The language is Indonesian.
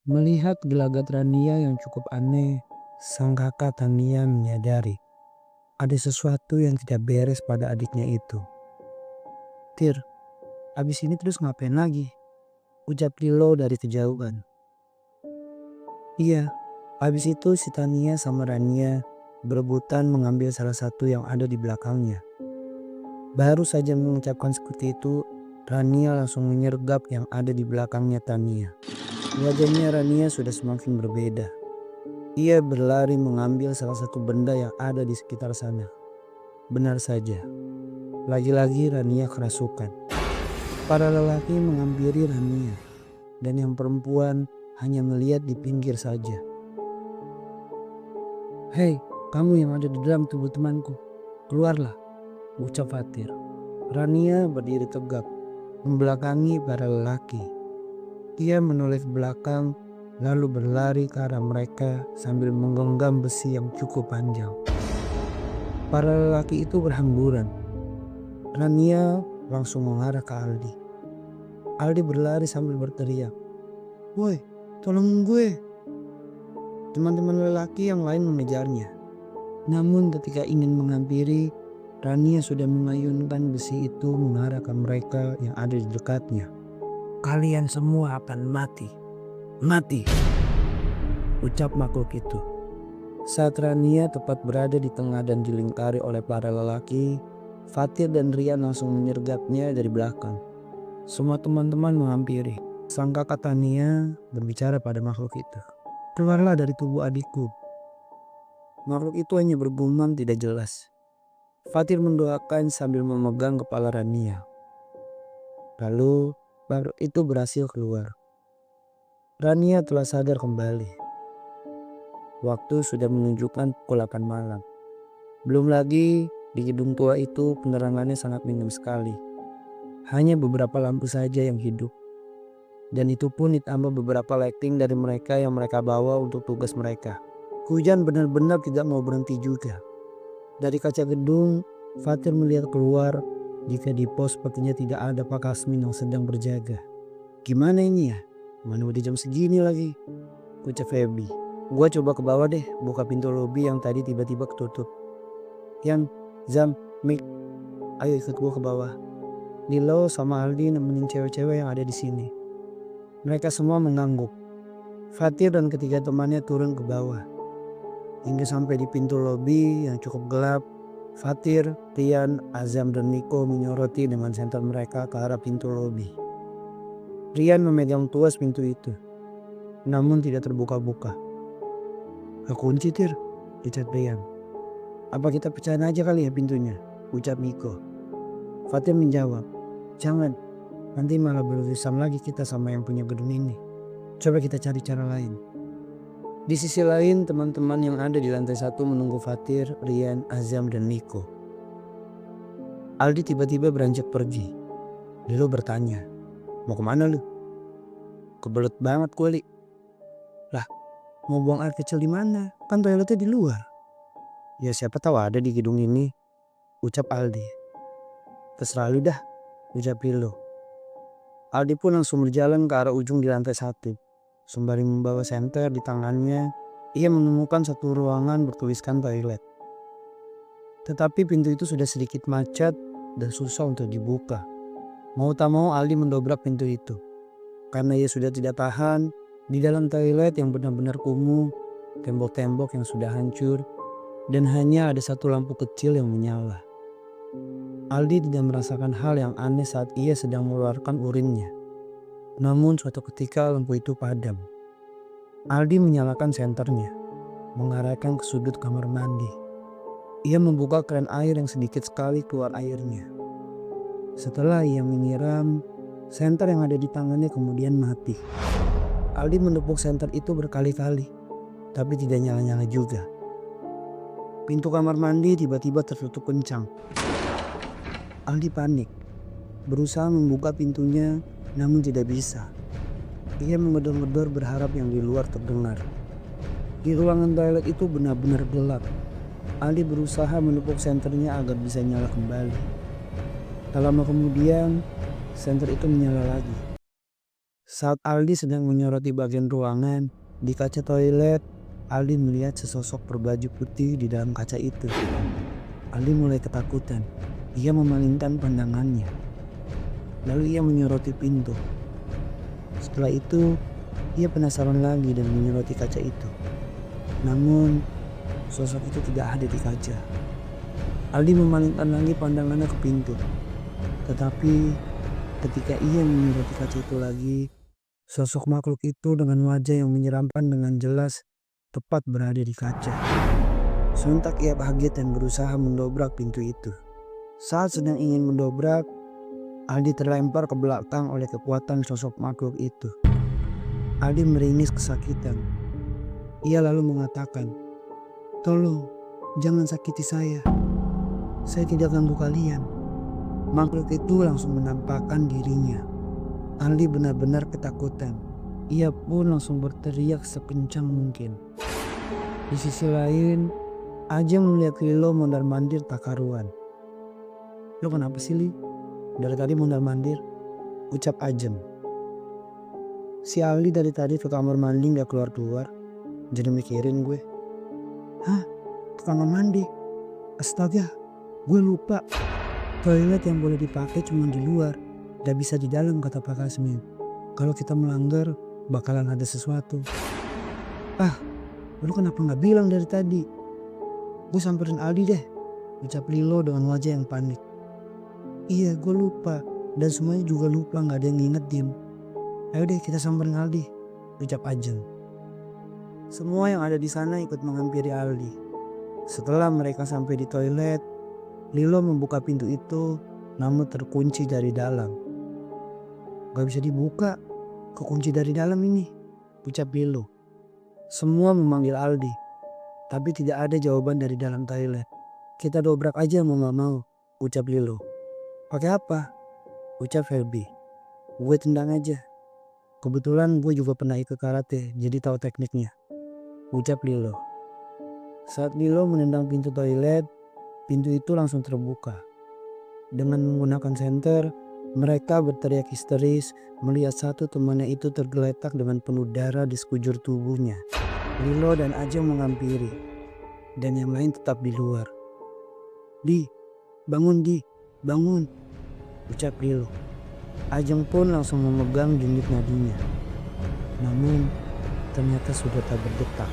Melihat gelagat Rania yang cukup aneh, sang kakak Tania menyadari ada sesuatu yang tidak beres pada adiknya itu. "Tir, abis ini terus ngapain lagi?" ucap Lilo dari kejauhan. "Iya, abis itu si Tania sama Rania berebutan mengambil salah satu yang ada di belakangnya." Baru saja mengucapkan seperti itu, Rania langsung menyergap yang ada di belakangnya Tania. Wajahnya Rania sudah semakin berbeda. Ia berlari mengambil salah satu benda yang ada di sekitar sana. Benar saja, lagi-lagi Rania kerasukan. Para lelaki menghampiri Rania, dan yang perempuan hanya melihat di pinggir saja. "Hei, kamu yang ada di dalam tubuh temanku, keluarlah," ucap Fatir. Rania berdiri tegak, membelakangi para lelaki. Ia menoleh ke belakang, lalu berlari ke arah mereka sambil menggenggam besi yang cukup panjang. Para lelaki itu berhamburan. Rania langsung mengarah ke Aldi. Aldi berlari sambil berteriak, "Woi, tolong gue!" Teman-teman lelaki yang lain mengejarnya. Namun ketika ingin menghampiri, Rania sudah mengayunkan besi itu mengarah ke mereka yang ada di dekatnya. "Kalian semua akan mati. Mati!" ucap makhluk itu. Saat Rania tepat berada di tengah dan dilingkari oleh para lelaki, Fatir dan Rian langsung menyergapnya dari belakang. Semua teman-teman menghampiri. Sang kakak Tania berbicara pada makhluk itu. "Keluarlah dari tubuh adikku." Makhluk itu hanya bergumam tidak jelas. Fatir mendoakan sambil memegang kepala Rania. Lalu makhluk itu berhasil keluar. Rania telah sadar kembali. Waktu sudah menunjukkan pukul 8 malam. Belum lagi di gedung tua itu penerangannya sangat minim sekali. Hanya beberapa lampu saja yang hidup. Dan itu pun ditambah beberapa lighting dari mereka yang mereka bawa untuk tugas mereka. Hujan benar-benar tidak mau berhenti juga. Dari kaca gedung, Fatir melihat keluar. Jika di pos sepertinya tidak ada Pak Kasmin yang sedang berjaga. "Gimana ini ya? Mana udah jam segini lagi?" ucap Feby. "Gua coba ke bawah deh, buka pintu lobi yang tadi tiba-tiba ketutup." "Yan, Zam, Mik, ayo ikut gua ke bawah." Lilo sama Aldi nemenin cewek-cewek yang ada di sini. Mereka semua mengangguk. Fatir dan ketiga temannya turun ke bawah. Hingga sampai di pintu lobi yang cukup gelap, Fatir, Rian, Azam dan Niko menyoroti dengan senter mereka ke arah pintu lobi. Rian memegang tuas pintu itu, namun tidak terbuka-buka. "Kekunci, Tir," ucap Rian. "Apa kita pecahin aja kali ya pintunya?" ucap Niko. Fatir menjawab, "Jangan, nanti malah berurusan lagi kita sama yang punya gedung ini. Coba kita cari cara lain." Di sisi lain, teman-teman yang ada di lantai 1 menunggu Fatir, Rian, Azam, dan Niko. Aldi tiba-tiba beranjak pergi. Lilo bertanya, "Mau kemana lu?" "Kebelet banget gue, Li." "Lah, mau buang air kecil di mana? Kan toiletnya di luar." "Ya siapa tahu ada di gedung ini," ucap Aldi. "Terserah lu dah," ucap Lilo. Aldi pun langsung berjalan ke arah ujung di lantai 1. Sembari membawa senter di tangannya, ia menemukan satu ruangan bertuliskan toilet. Tetapi pintu itu sudah sedikit macet dan susah untuk dibuka. Mau tak mau Aldi mendobrak pintu itu. Karena ia sudah tidak tahan, di dalam toilet yang benar-benar kumuh, tembok-tembok yang sudah hancur, dan hanya ada satu lampu kecil yang menyala. Aldi tidak merasakan hal yang aneh saat ia sedang mengeluarkan urinnya. Namun suatu ketika lampu itu padam. Aldi menyalakan senternya, mengarahkan ke sudut kamar mandi. Ia membuka keran air yang sedikit sekali keluar airnya. Setelah ia menyiram, senter yang ada di tangannya kemudian mati. Aldi menepuk senter itu berkali-kali, tapi tidak nyala-nyala juga. Pintu kamar mandi tiba-tiba tertutup kencang. Aldi panik, berusaha membuka pintunya, namun tidak bisa. Ia menggedor-gedor berharap yang di luar terdengar. Di ruangan toilet itu benar-benar gelap. Aldi berusaha menepuk senternya agar bisa nyala kembali. Tak lama kemudian, senter itu menyala lagi. Saat Aldi sedang menyoroti bagian ruangan, di kaca toilet, Aldi melihat sesosok berbaju putih di dalam kaca itu. Aldi mulai ketakutan. Ia memalingkan pandangannya. Lalu ia menyoroti pintu. Setelah itu, ia penasaran lagi dan menyoroti kaca itu. Namun, sosok itu tidak ada di kaca. Aldi memalingkan lagi pandangannya ke pintu. Tetapi, ketika ia menyoroti kaca itu lagi, sosok makhluk itu dengan wajah yang menyeramkan dengan jelas tepat berada di kaca. Sontak ia kaget dan berusaha mendobrak pintu itu. Saat sedang ingin mendobrak, Aldi terlempar ke belakang oleh kekuatan sosok makhluk itu. Aldi meringis kesakitan. Ia lalu mengatakan, "Tolong, jangan sakiti saya. Saya tidak ganggu kalian." Makhluk itu langsung menampakkan dirinya. Aldi benar-benar ketakutan. Ia pun langsung berteriak sekencang mungkin. Di sisi lain, Ajeng melihat Lilo mondar-mandir tak karuan. "Lo kenapa sih, Li? Dari tadi mondar-mandir," ucap Ajeng. Si Aldi dari tadi ke kamar mandi gak keluar-keluar. Jadi mikirin gue. "Hah? Ke kamar mandi? Astaga, gue lupa. Toilet yang boleh dipakai cuma di luar. Gak bisa di dalam," kata Pak Kasmin. "Kalau kita melanggar, bakalan ada sesuatu." "Ah, lu kenapa gak bilang dari tadi?" "Gue samperin Aldi deh," ucap Lilo dengan wajah yang panik. "Iya, gue lupa. Dan semuanya juga lupa, gak ada yang ngingetin. Ayo deh kita samperin Aldi," ucap Ajeng. Semua yang ada di sana ikut menghampiri Aldi. Setelah mereka sampai di toilet, Lilo membuka pintu itu, namun terkunci dari dalam. "Gak bisa dibuka, kekunci dari dalam ini," ucap Lilo. Semua memanggil Aldi, tapi tidak ada jawaban dari dalam toilet. "Kita dobrak aja mau gak mau," ucap Lilo. "Pakai apa?" ucap Felby. "Gue tendang aja. Kebetulan gue juga pernah ikut karate, jadi tahu tekniknya," ucap Lilo. Saat Lilo menendang pintu toilet, pintu itu langsung terbuka. Dengan menggunakan senter, mereka berteriak histeris melihat satu temannya itu tergeletak dengan penuh darah di sekujur tubuhnya. Lilo dan Ajeng menghampiri, dan yang lain tetap di luar. Di, bangun, ucap Lilo. Ajeng pun langsung memegang denyut nadinya. Namun, ternyata sudah tak berdetak.